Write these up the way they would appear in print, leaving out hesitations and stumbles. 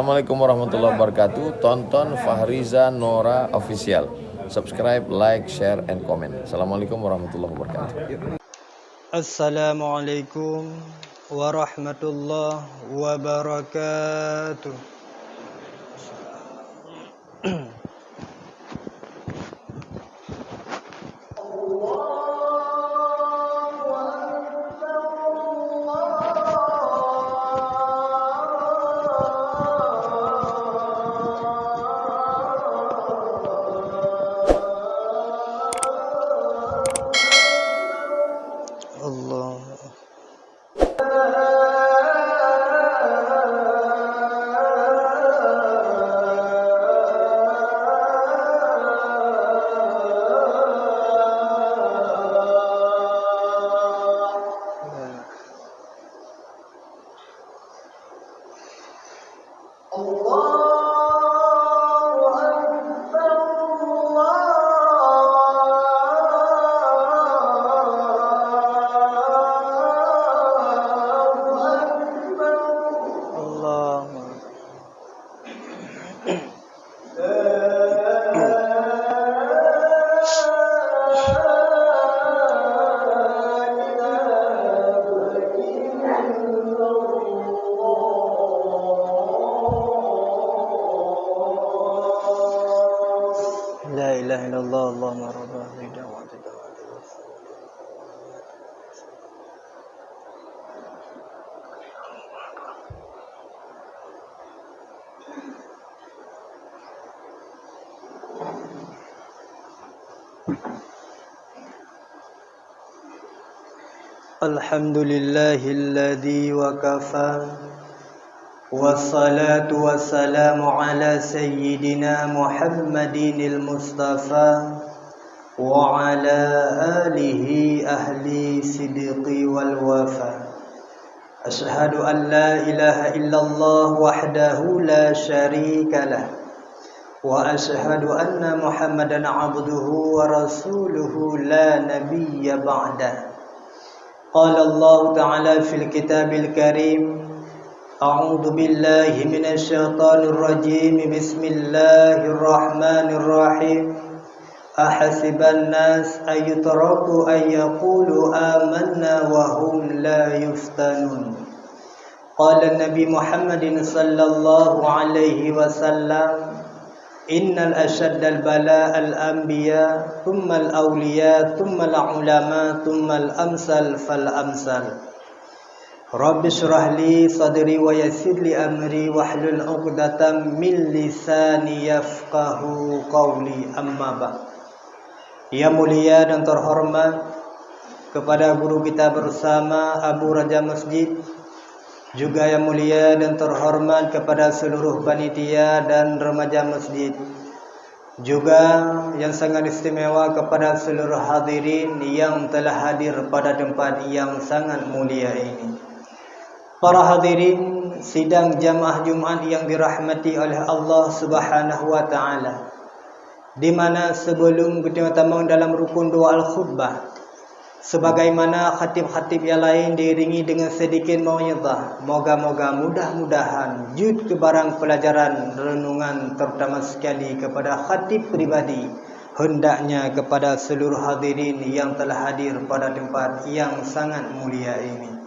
Assalamualaikum warahmatullahi wabarakatuh. Tonton Fahriza Nora Official. Subscribe, like, share, and comment. Assalamualaikum warahmatullahi wabarakatuh. Assalamualaikum warahmatullahi wabarakatuh. Allah. La ilaha illallah Allahumma rabbana wa Alhamdulillahilladzi wa kafa wassalatu wassalamu ala sayyidina Muhammadinil Mustafa wa ala alihi ahli sidqi wal wafa. Ashhadu an la ilaha illallah wahdahu la syarika lah wa ashhadu anna Muhammadan abduhu wa rasuluhu la nabiyya ba'dah. Qala Allah Ta'ala fil kitabil karim, a'udzu billahi minasy syaithanir rajim, bismillahirrahmanirrahim. Ahasiban nas ayutraku ay yaqulu amanna wa hum la yuftanun. Qala Nabi Muhammadin sallallahu alaihi wasallam, innal ashaddal bala al anbiya thumma al awliya thumma al ulama thumma al amsal fal amsal. Rabbi shrah li sadri wa yassir li amri wahlul 'uqdatam min lisani yafqahu qawli, amma ba'd. Yang mulia dan terhormat kepada guru kita bersama Abu Raja Masjid, juga yang mulia dan terhormat kepada seluruh panitia dan remaja masjid, juga yang sangat istimewa kepada seluruh hadirin yang telah hadir pada tempat yang sangat mulia ini. Para hadirin sidang jamaah Jumat yang dirahmati oleh Allah Subhanahu wa taala, di mana sebelum kita tamu dalam rukun doa al-khutbah, sebagaimana khatib-khatib yang lain diiringi dengan sedikit mau'izah, moga-moga mudah-mudahan jud kebarang pelajaran renungan, terutama sekali kepada khatib pribadi, hendaknya kepada seluruh hadirin yang telah hadir pada tempat yang sangat mulia ini.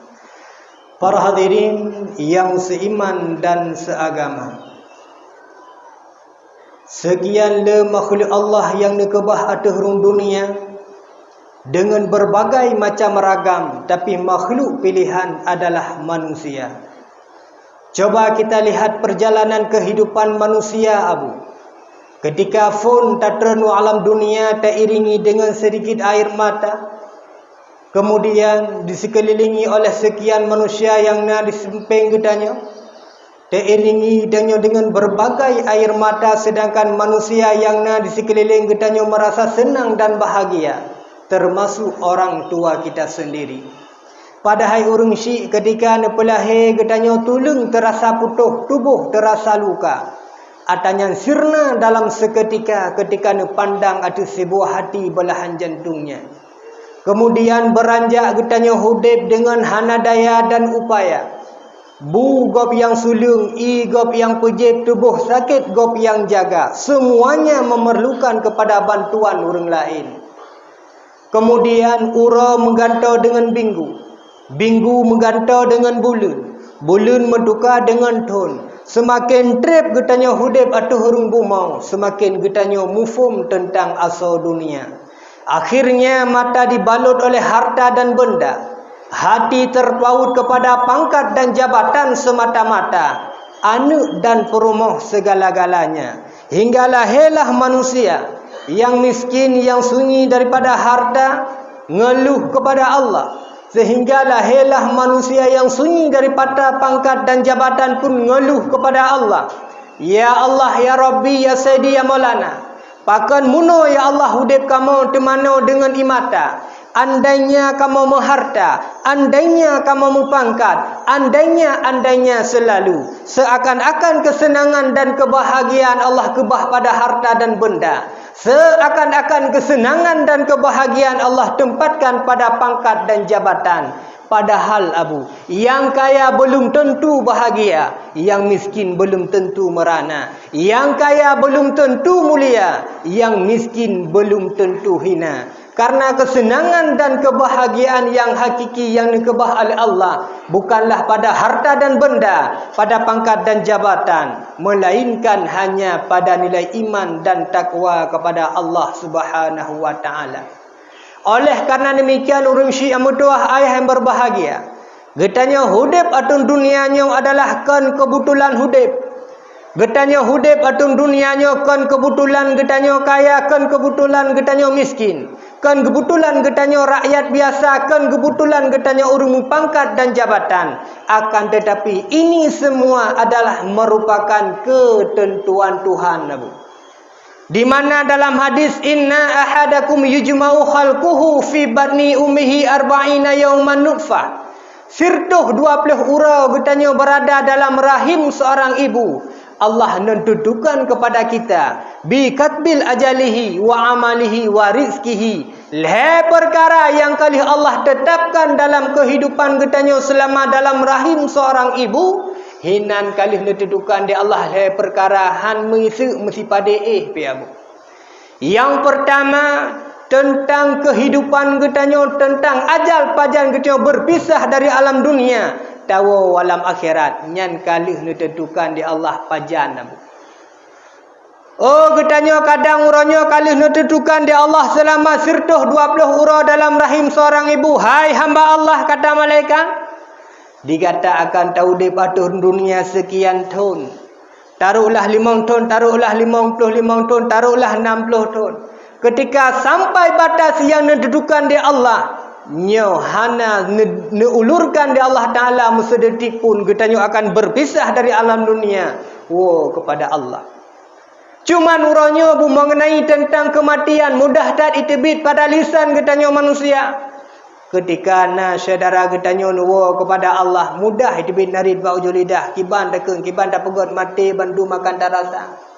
Para hadirin yang seiman dan seagama, sekian le makhluk Allah yang nekebah atas rung dunia dengan berbagai macam ragam, tapi makhluk pilihan adalah manusia. Coba kita lihat perjalanan kehidupan manusia, Abu. Ketika fun tatranu alam dunia teriringi dengan sedikit air mata, kemudian disekelilingi oleh sekian manusia yang na disempeng gedanya, teriringi dengan berbagai air mata, sedangkan manusia yang na di sekeliling gedanya merasa senang dan bahagia, termasuk orang tua kita sendiri. Padahal urung syik ketika nepelahir gedanya tulung terasa putuh, tubuh terasa luka. Atanya sirna dalam seketika ketika nepandang ada sebuah hati belahan jantungnya. Kemudian beranjak gedanya hudib dengan hana daya dan upaya. Bu gop yang sulung, i gop yang pejip, tubuh sakit gop yang jaga. Semuanya memerlukan kepada bantuan orang lain. Kemudian ura menggantau dengan binggu, binggu menggantau dengan bulan, bulan mentukar dengan ton. Semakin trip getanya hudib atau hurung bumau, semakin getanya mufum tentang asal dunia. Akhirnya mata dibalut oleh harta dan benda. Hati terpaut kepada pangkat dan jabatan semata-mata, anak dan perumoh segala-galanya. Hinggalah helah manusia yang miskin, yang sunyi daripada harta, ngeluh kepada Allah. Sehinggalah helah manusia yang sunyi daripada pangkat dan jabatan pun ngeluh kepada Allah. Ya Allah, Ya Rabbi, Ya Sayyidi, Ya Maulana, pakan muno ya Allah hudib kamu temano dengan imata. Andainya kamu mengharta, andainya kamu mempangkat, andainya selalu. Seakan-akan kesenangan dan kebahagiaan Allah kebah pada harta dan benda. Seakan-akan kesenangan dan kebahagiaan Allah tempatkan pada pangkat dan jabatan. Padahal Abu, yang kaya belum tentu bahagia, yang miskin belum tentu merana. Yang kaya belum tentu mulia, yang miskin belum tentu hina. Karena kesenangan dan kebahagiaan yang hakiki yang dikebah oleh Allah bukanlah pada harta dan benda, pada pangkat dan jabatan, melainkan hanya pada nilai iman dan takwa kepada Allah Subhanahu wa taala. Oleh karena demikian urang Syiah mutuah ayah yang berbahagia, getanya hudib atau dunianya adalah kan kebetulan hudib. Getanya hudib atau dunianya kan kebetulan getanya kaya, kan kebetulan getanya miskin, kan kebetulan getanya rakyat biasa, kan kebetulan getanya orang pangkat dan jabatan. Akan tetapi ini semua adalah merupakan ketentuan Tuhan, Abu. Di mana dalam hadis inna ahadakum yujma'u khalquhu fi batni ummihi arba'ina yawman nutfah. Sirtuh 20 ura getanya berada dalam rahim seorang ibu. Allah menentukan kepada kita bi katbil ajalihi wa amalihi wa rizkihi. Perkara yang kali Allah tetapkan dalam kehidupan getanya selama dalam rahim seorang ibu, hinan kali ditentukan di Allah perkara han mesti pada piabu. Yang pertama tentang kehidupan getanya, tentang ajal pajan getanya berpisah dari alam dunia. Tahu alam akhirat nyan kali ditentukan di Allah pajan. Oh getanya kadang uranyo kali ditentukan di Allah selama sirtuh 20 ura dalam rahim seorang ibu. Hai hamba Allah, kata malaikat, digata akan tahu di patuh dunia sekian tahun. Taruhlah 5 tahun, taruhlah 55 tahun, taruhlah 60 tahun. Ketika sampai batas yang ditentukan di Allah, nyo hana neulurkan di Allah Ta'ala musedetik pun getanya akan berpisah dari alam dunia kepada Allah. Cuman uranyo bu mengenai tentang kematian mudah tak itibit pada lisan getanya manusia. Ketika na saudara getanya kepada Allah mudah itibit narid bau julidah kiban tekeng kiban tak pegot mati bandu makan tak rasa.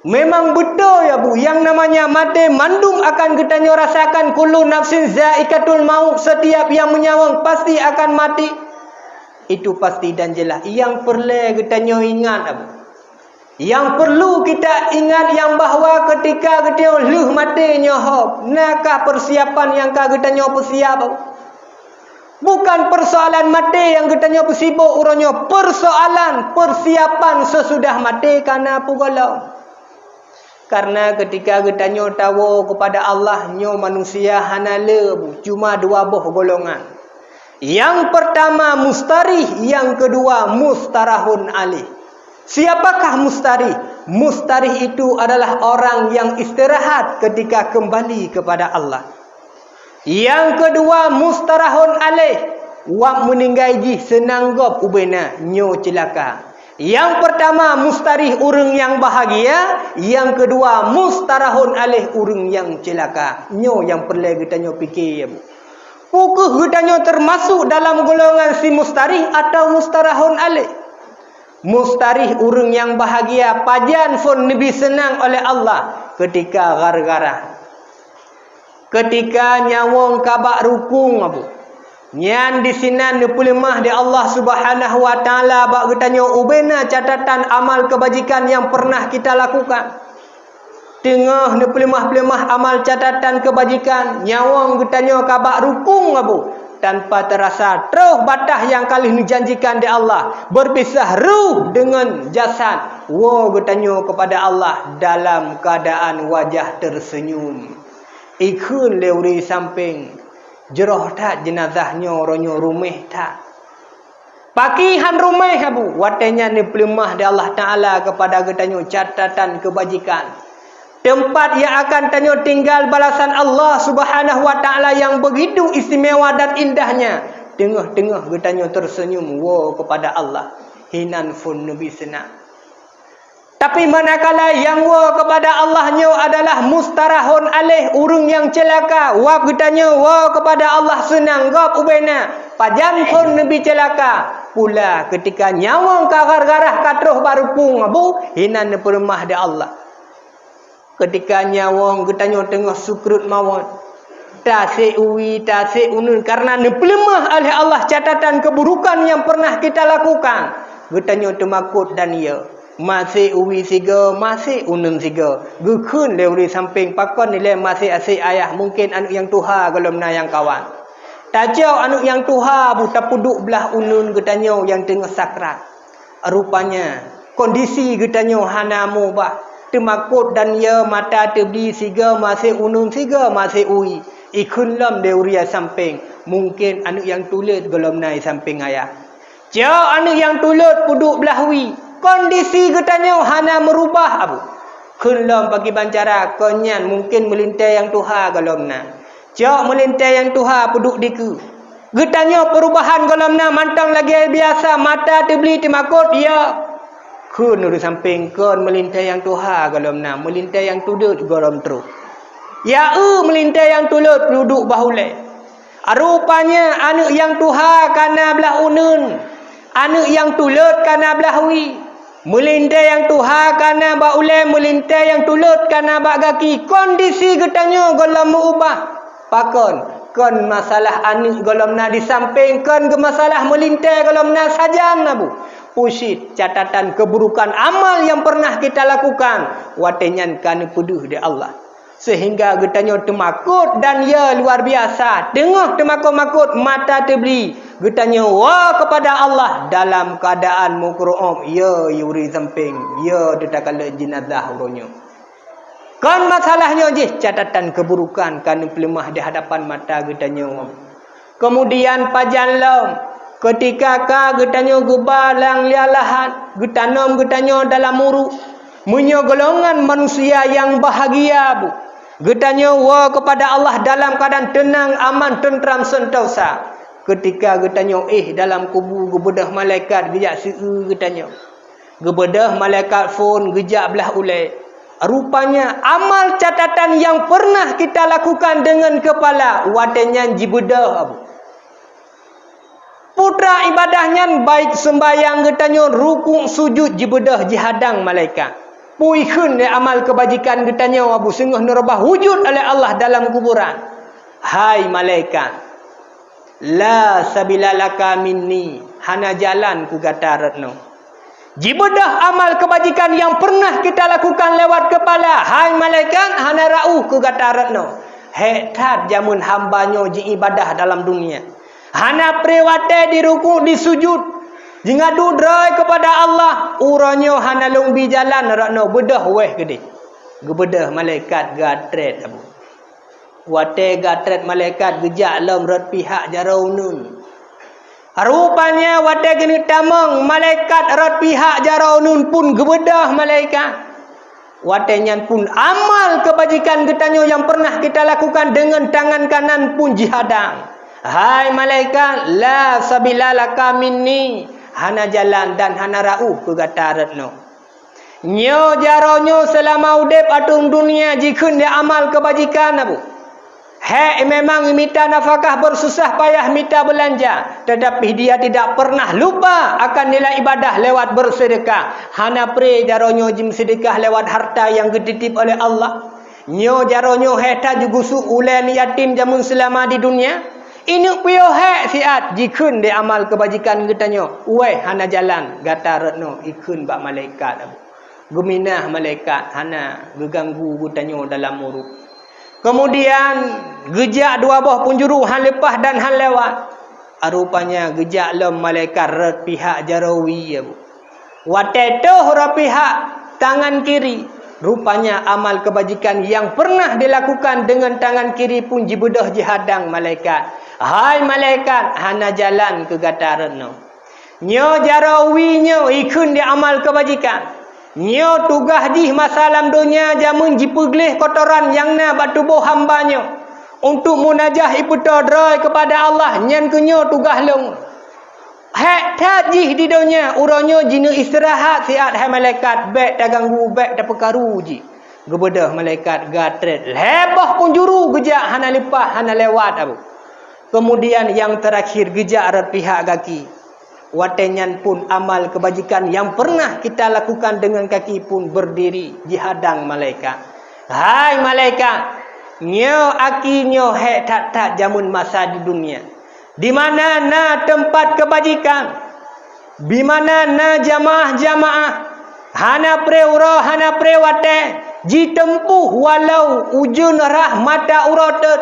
Memang betul ya Bu, yang namanya mati mandum akan getanya rasakan kullu nafsin zaikatul maut, setiap yang menyawang pasti akan mati. Itu pasti dan jelas. Yang perlu getanya ingat Abu. Yang perlu kita ingat yang bahawa ketika getanya luh mati nyohop, nakah persiapan yang kah getanya persiap Abu. Bukan persoalan mati yang getanya bersibuk uranyo, persoalan persiapan sesudah mati karena pugalau. Karena ketika getanya tahu kepada Allah, nyo manusia hanale cuma 2 buah golongan. Yang pertama mustarih, yang kedua mustarahun alih. Siapakah mustarih? Mustarih itu adalah orang yang istirahat ketika kembali kepada Allah. Yang kedua mustarahun alih, wak meninggai ji senang gop ubena nyo celaka. Yang pertama mustarih urang yang bahagia, yang kedua mustarahun alih urang yang celaka. Nyo yang perlu kita fikir ya Bu. Pukul kita termasuk dalam golongan si mustarih atau mustarahun alih. Mustarih urang yang bahagia, pajan pun lebih senang oleh Allah ketika gara-gara. Ketika nyawang kabak rukung Abu. Nyan di sini nepulimah di Allah Subhanahu wa taala bak getanya ubena catatan amal kebajikan yang pernah kita lakukan. Tengah nepulimah-pelimah amal catatan kebajikan, nyawang getanya kabak rukung abu. Tanpa terasa terus batah yang kali dijanjikan di Allah berpisah ruh dengan jasad. Getanya kepada Allah dalam keadaan wajah tersenyum. Ikun leuri samping jeroh tak jenazahnya ronyo rumah tak. Pakihan rumah abu. Watenya ni pelimah di Allah Ta'ala kepada getanya catatan kebajikan. Tempat yang akan tanya tinggal balasan Allah Subhanahu wa taala yang begitu istimewa dan indahnya. Tengah-tengah getanya tersenyum kepada Allah. Hinan fun nabi senang. Tapi manakala yang kepada Allahnya adalah mustarahun alaih, urung yang celaka, getanya kepada Allah senang gap ubena. Pajam pun nabi celaka. Pula ketika nyawang kagar-garah katruh barupung abu, hinan permah di Allah. Ketika nyawang getanya tengah sukrut mawon, tasik uwi tasik unun karena nepelemah oleh Allah catatan keburukan yang pernah kita lakukan. Getanya temakut dan ia masih uwi siga, masih unun siga. Gekun leuri samping pakon nilai masih asyik ayah, mungkin anu yang tuha kalau na yang kawan. Tajau anu yang tuha buta puduk belah unun getanya yang tengah sakrat. Rupanya kondisi getanya hanamu bah temakut dan ia mata terbeli siga masih unun siga masih ui ikun lam deuria samping mungkin anu yang tulut golom nai samping ayah jauh anu yang tulut puduk belah ui kondisi getanya hana merubah abu kun lam bagi bancara konyan mungkin melintai yang tuha golom na jauh melintai yang tuha puduk diku getanya perubahan golom na mantang lagi biasa mata terbeli temakut ya kun uru samping kon melintai yang tuha galom na melintai yang tudut golom terus ya melintai yang tulut duduk bahule rupanya anu yang tuha kana belah unun anu yang tulut kana belah wi melintai yang tuha kana baule melintai yang tulut kana bak gaki kondisi getanya golom ubah pakon kon masalah anu golom na di samping kon ke masalah melintai golom na saja nabu pusit catatan keburukan amal yang pernah kita lakukan watenyan kana peduh di Allah sehingga getanya temakut dan ia luar biasa tengah temakut-makut mata terbeli getanya kepada Allah dalam keadaan mukru'um ya yuri samping ya tetakala jenazah uronyo kan masalahnya je catatan keburukan kana pelemah di hadapan mata getanya kemudian pajan lam ketika ka getanya gebalang lialahan getanam getanya dalam muru munyo golongan manusia yang bahagia bu getanya kepada Allah dalam keadaan tenang aman tentram sentosa ketika getanya dalam kubu gebedah malaikat gejak seu getanya gebedah malaikat phone gejak belah ulai rupanya amal catatan yang pernah kita lakukan dengan kepala wadenyan jibedah abu putra ibadahnya baik sembahyang getanya rukuk sujud jibedah jihadang malaikat puihun de amal kebajikan getanya abu sungguh nerabah wujud oleh Allah dalam kuburan hai malaikat la sabila laka minni hana jalan ku gata retno jibedah amal kebajikan yang pernah kita lakukan lewat kepala hai malaikat hana rauh ku gata retno hetat jamun hambanyo ji ibadah dalam dunia hana prewate di ruku di sujud jingadu drai kepada Allah uranyo hana lungbi jalan rakno bedah weh gede gebedah malaikat gatret abu wate gatret malaikat gejak lam rat pihak jaraunun rupanya wate geni tamang malaikat rat pihak jaraunun pun gebedah malaikat wate nyan pun amal kebajikan getanyo yang pernah kita lakukan dengan tangan kanan pun jihadang hai malaikat la sabila laka minni hana jalan dan hana rauh ke gata retno nyo jaronyo selama udep atung dunia jikun dia amal kebajikan abu memang mita nafkah bersusah payah mita belanja tetapi dia tidak pernah lupa akan nilai ibadah lewat bersedekah hana pre jaronyo jim sedekah lewat harta yang dititip oleh Allah nyo jaronyo heta jugusu ulen yatim jamun selama di dunia Inuk piyo hek siat jikun dia amal kebajikan getanyo. Weh hana jalan gata retno ikun bak malaikat. Geminah malaikat hana geganggu getanyo dalam urut. Kemudian gejak dua buah penjuru han lepas dan han lewat. Rupanya gejak lem malaikat ret pihak jarawi ya bu. Watetoh ora pihak tangan kiri. Rupanya amal kebajikan yang pernah dilakukan dengan tangan kiri pun jibedah jihadang malaikat. Hai malaikat, hana jalan ke gataran no. Nyo jarawi nyo ikun dia amal kebajikan. Nyo tugas jih masalam dunia jamun jipeglih kotoran yang na bak tubuh hambanya. Untuk munajah iputodroy kepada Allah. Nyan kenyo tugas long. Hek tajih di dunia. Uronyo jina istirahat siat hai malaikat. Bek tak ganggu, bek tak perkaru ji. Gebedah malaikat gatret. Lebah pun juru gejak hana lepas, hana lewat abu. Kemudian yang terakhir gejak erat pihak kaki. Watenyan pun amal kebajikan yang pernah kita lakukan dengan kaki pun berdiri dihadang malaikat. Hai malaikat, nyo aki nyo hek tak jamun masa di dunia. Di mana na tempat kebajikan? Di mana na jamaah-jamaah? Hana preura, hana prewate. Ji tempuh walau ujun rahmata uratet.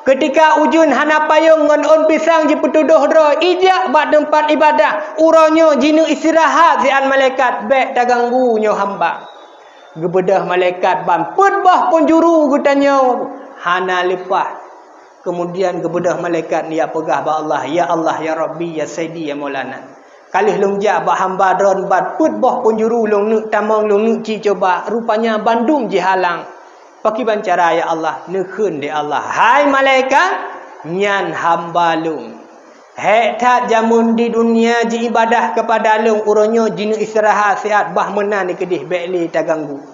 Ketika ujun hana payung ngon on pisang ji petuduh dro ijak bak tempat ibadah uronyo jinu istirahat sian malaikat bek tak ganggu nyo hamba. Gebedah malaikat bamput bah penjuru gutanyo hana lepah. Kemudian gebedah malaikat ni ya pegah ba Allah ya Rabbi ya Sayyidi ya Maulana. Kalih longjak bak hamba dron bat put bah penjuru long nuk tamang long nuk ci coba rupanya Bandung ji halang. Paki bancara ya Allah, nekhun di Allah. Hai malaikat, nyan hamba lung. Hek tak jamun di dunia ji ibadah kepada lung uronyo jinu istirahat sihat bah menan di kedih bekli tak ganggu.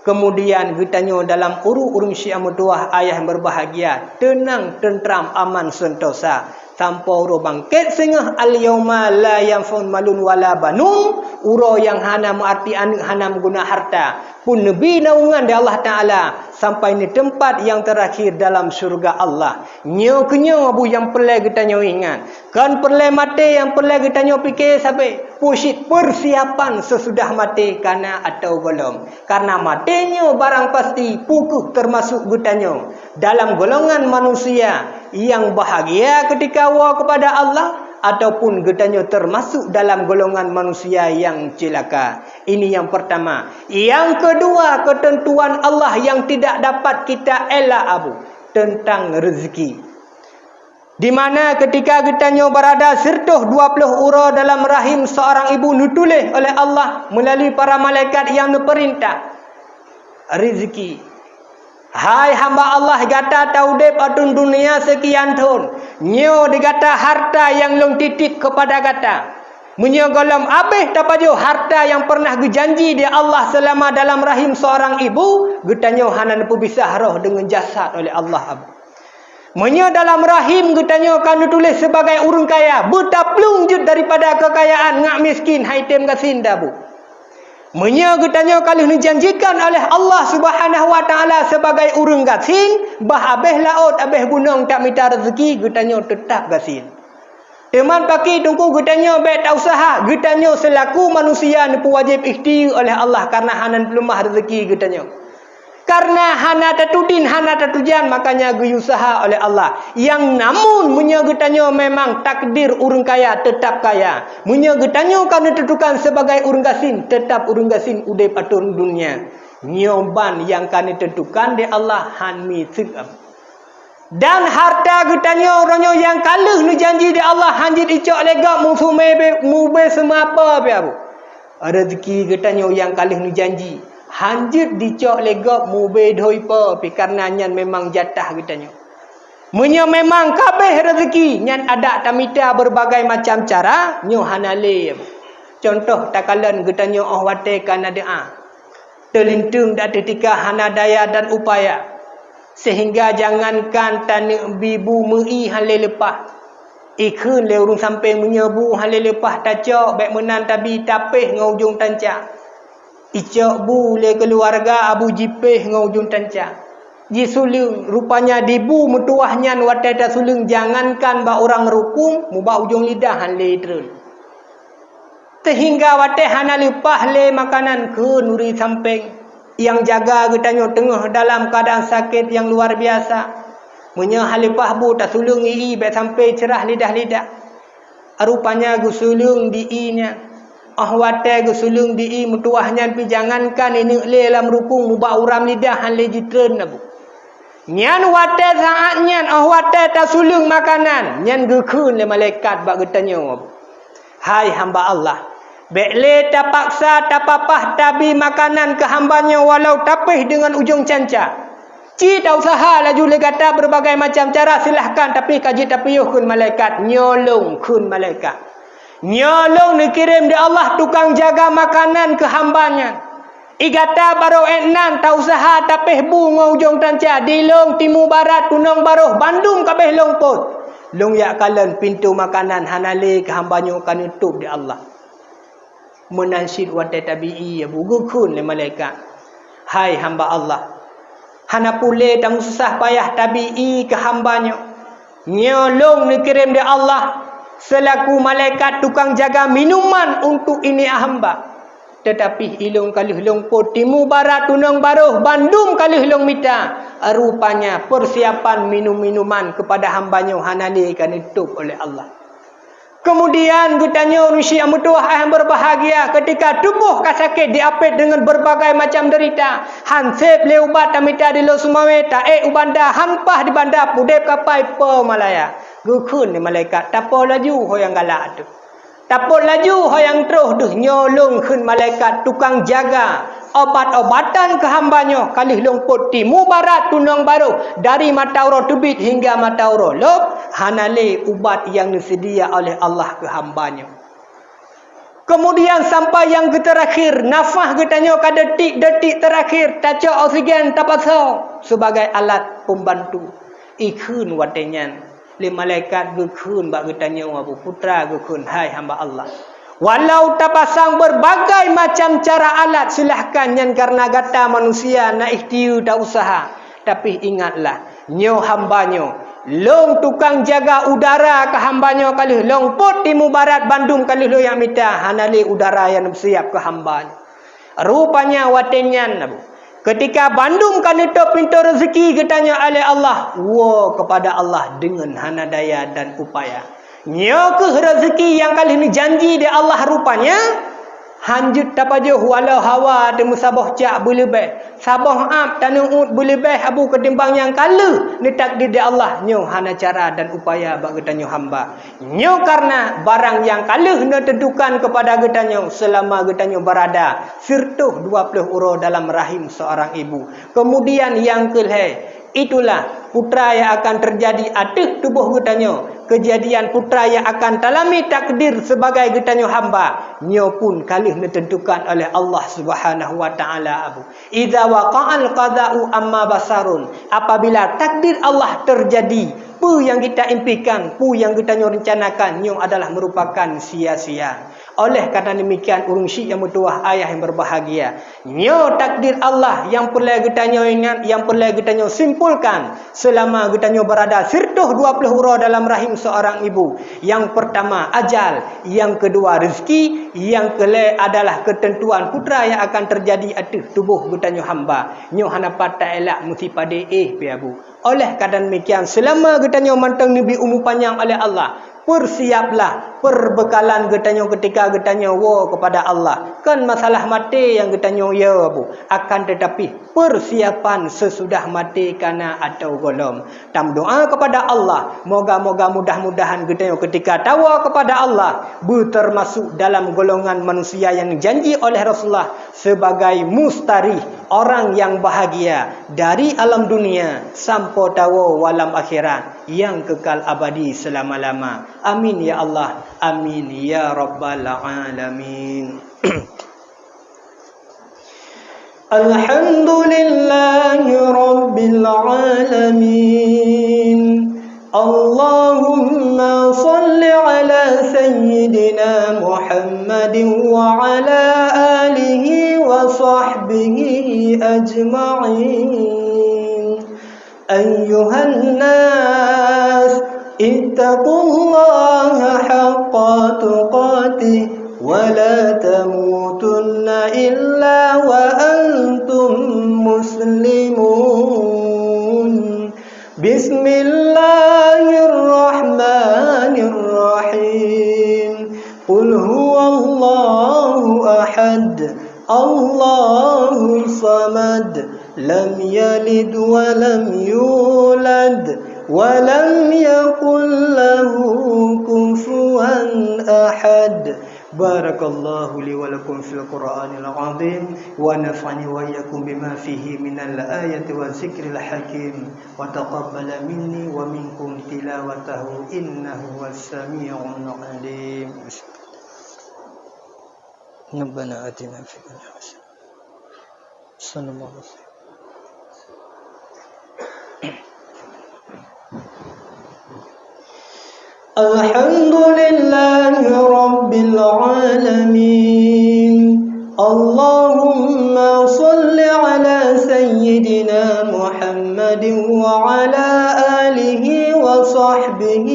Kemudian getanyo dalam urung syiah mutuah ayah yang berbahagia, tenang, tentram, aman, sentosa. Tanpa uro bangkit sengah al-yawma la yanfun malun wala banun. Uro yang hana mengarti anak hana mengguna harta. Pun Nabi naungan dari Allah Ta'ala. Sampai ni tempat yang terakhir dalam surga Allah. Nyo kenyo abu yang perlu kita nyo ingat. Kan perlu mati yang perlu kita nyo fikir sampai. Pusit persiapan sesudah mati karena atau belum. Karena matinya barang pasti pukuh termasuk kita nyo. Dalam golongan manusia yang bahagia ketika wa kepada Allah ataupun getanyo termasuk dalam golongan manusia yang celaka. Ini yang pertama. Yang kedua, ketentuan Allah yang tidak dapat kita elak abu tentang rezeki. Di mana ketika getanyo berada sertuh 20 ura dalam rahim seorang ibu ditulis oleh Allah melalui para malaikat yang diperintah rezeki. Hai hamba Allah gata taudep atun dunia sekian tahun. Nyo digata harta yang long titip kepada gata. Menyo golom abeh tapajo harta yang pernah gejanji di Allah selama dalam rahim seorang ibu. Getanyo hanan pebisah roh dengan jasad oleh Allah. Menyo dalam rahim getanyo kan ditulis sebagai urang kaya. Betaplung jut daripada kekayaan ngak miskin haitem kasinda bu. Menyo getanyo kalau dijanjikan oleh Allah Subhanahu wa taala sebagai urang gasin, bah abeh laut abeh gunung tak minta rezeki getanyo tetap gasin. Teman paki tunggu getanyo baik tak usaha, getanyo selaku manusia ni wajib ikhtiar oleh Allah karena hanan pelumah rezeki getanyo. Karena hana tatudin hana tatujan makanya guyusaha oleh Allah. Yang namun menyo getanyo memang takdir urang kaya tetap kaya. Menyo getanyo kan ditentukan sebagai urang gasin tetap urang gasin udai patun dunia. Nyoban yang kan ditentukan di Allah hanmi segam. Dan harta getanyo oranyo yang kaluh nu janji di Allah hanjit icok legak musuh mube semapa biaru. Rezeki getanyo yang kaluh nu janji hanjit dicok legak mube doipa pi karena nyan memang jatah getanyo. Menyo memang kabeh rezeki nyan ada tamita berbagai macam cara nyo hanale. Contoh takalan getanyo oh wate kana doa. Terlintung dak ketika hana daya dan upaya. Sehingga jangankan tanik bibu mei hale lepah. Ikun le urung sampai menyebu hale lepah tacok baik menan tabi tapeh ngaujung tancak. Icok bu le keluarga abu jipeh ngaujung tancak. ji sulung rupanya dibu mutuahnya watai ta sulung jangankan ba orang rukung mu ba ujung lidah han le terun sehingga watai hana lipah le makanan ke nuri samping yang jaga getanyo tengah dalam keadaan sakit yang luar biasa munya halipah bu ta sulung ii be sampai cerah lidah-lidah rupanya gusulung diinya watai gusulung dii mutuahnya pi jangankan ini le dalam rukung mu ba uram lidah han le jitreun na bu nyan watai saatnya watai ta sulung makanan nyan gekeun le malaikat bak getanyo hai hamba Allah bekle ta paksa ta papah tabi makanan ke hambanya walau tapih dengan ujung canca ci ta usaha laju le kata berbagai macam cara silahkan tapi kaji tapiyuh kun malaikat nyolong kun malaikat nyolong dikirim di Allah tukang jaga makanan ke hambanya igata baru enan ta usaha tapih bunga ujung canca dilong timu barat tunong baruh Bandung kabeh longpot long yak kalen pintu makanan hanale ke hambanya kan tutup di Allah menansyid watai tabi'i ya bugukun le malaikat hai hamba Allah hana pule tamu susah payah tabi'i ke hambanya nyolong dikirim di Allah selaku malaikat tukang jaga minuman untuk ini hamba tetapi ilung kalih long potimu barat tunong baruh Bandung kalih long mita rupanya persiapan minum-minuman kepada hambanya hanale kan ditutup oleh Allah. Kemudian getanyo nusi amutuah yang berbahagia ketika tubuh kasakit diapit dengan berbagai macam derita. Hansip le ubat tamita di lo sumaweta ubanda hampah di banda pudep kapai pemalaya. Gukun ni malaikat tapo laju hoyang galak tu. Tapo laju hoyang terus duh nyolong kun malaikat tukang jaga obat-obatan ke hambanya kalih longpot timu barat tunong baru dari Matauro tubit hingga Matauro lop hanale ubat yang disedia oleh Allah ke hambanya. Kemudian sampai yang terakhir nafas getanyo ka detik terakhir taca oksigen tapasau sebagai alat pembantu ikun watenyan le malaikat gekun bak getanyo abu putra gekun hai hamba Allah. Walau tapasang berbagai macam cara alat silahkan yang karena gata manusia na ikhtiu tak usaha. Tapi ingatlah nyo hambanyo long tukang jaga udara ke hambanyo kalih long pot timu barat Bandung kalih lo yang mita hanale udara yang siap ke hambanyo. Rupanya watenyan ketika Bandung kan tutup pintu rezeki getanya oleh Allah kepada Allah dengan hana daya dan upaya. Nyokeh rezeki yang kali ini janji di Allah rupanya hanjut tapajuh walau hawa de musabah cak boleh baik sabah ap tanuut boleh baik abu ketimbang yang kala ni takdir di Allah nyo hana cara dan upaya bak getanyo hamba nyo karena barang yang kala hendak tentukan kepada getanyo selama getanyo berada sirtuh 20 uro dalam rahim seorang ibu. Kemudian yang kelih itulah putra yang akan terjadi atas tubuh getanyo. Kejadian putra yang akan talami takdir sebagai getanyo hamba nyo pun kalih ditentukan oleh Allah Subhanahu wa taala abu. Idza waqa'al qada'u amma basarun apabila takdir Allah terjadi pu yang kita impikan pu yang getanyo rencanakan nyo adalah merupakan sia-sia. Oleh karena demikian urung syik yang mutuah ayah yang berbahagia nyo takdir Allah yang perlu getanyo ingat yang perlu getanyo simpulkan selama getanyo berada sirtuh 20 uro dalam rahim seorang ibu. Yang pertama ajal, yang kedua rezeki, yang kelima adalah ketentuan putra yang akan terjadi atas tubuh getanyo hamba nyo hana patah elak mesti pade piabu. Oleh karena demikian selama getanyo mantang nabi umur panjang oleh Allah persiaplah perbekalan getanyo ketika getanyo kepada Allah. Kan masalah mati yang getanyo akan tetapi persiapan sesudah mati kana atau golom. Tam doa kepada Allah moga-moga mudah-mudahan getanyo ketika tawa kepada Allah termasuk dalam golongan manusia yang janji oleh Rasulullah sebagai mustari orang yang bahagia dari alam dunia sampai tawa walam akhirat yang kekal abadi selama-lama. Amin ya Allah, amin ya rabbal alamin. Alhamdulillahi rabbil alamin. Allahumma salli ala sayyidina Muhammadin wa ala alihi wa sahbihi ajma'in. أيها الناس اتقوا الله حق تقاته ولا تموتن إلا وأنتم مسلمون بسم الله الرحمن الرحيم قل هو الله أحد الله الصمد لم يلد ولم يولد ولم يكن له كفوا أحد بارك الله لي ولكم في القرآن العظيم ونفعني وإياكم بما فيه من الآية والذكر الحكيم وتقبل مني ومنكم تلاوته إنه هو السميع العليم ربنا آتنا في الدنيا حسنة صلى الله عليه وسلم الحمد لله رب العالمين اللهم صل على سيدنا محمد وعلى آله وصحبه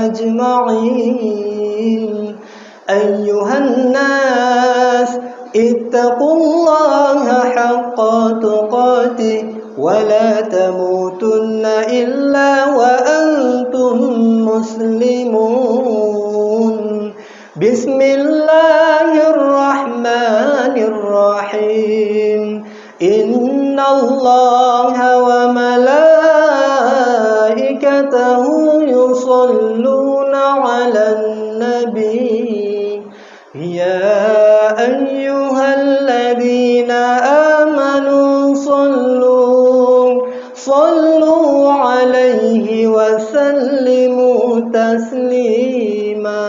أجمعين أيها الناس اتقوا الله حق تقاته ولا تموتن إلا وأنتم مسلمون بسم الله الرحمن الرحيم إن الله وملائكته يصلون على النبي يا أيها الذين آمنوا صلوا عليه وسلموا تسليما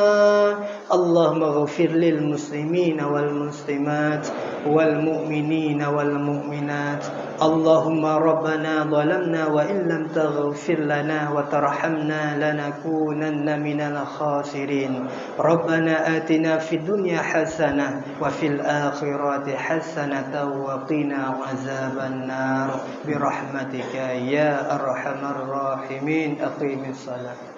اللهم اغفر للمسلمين والمسلمات والمؤمنين والمؤمنات اللهم ربنا ظلمنا وإن لم تغفر لنا وترحمنا لنكونن من الخاسرين ربنا آتنا في الدنيا حسنة وفي الآخرة حسنة وقنا عذاب النار برحمتك يا أرحم الراحمين أقيم الصلاة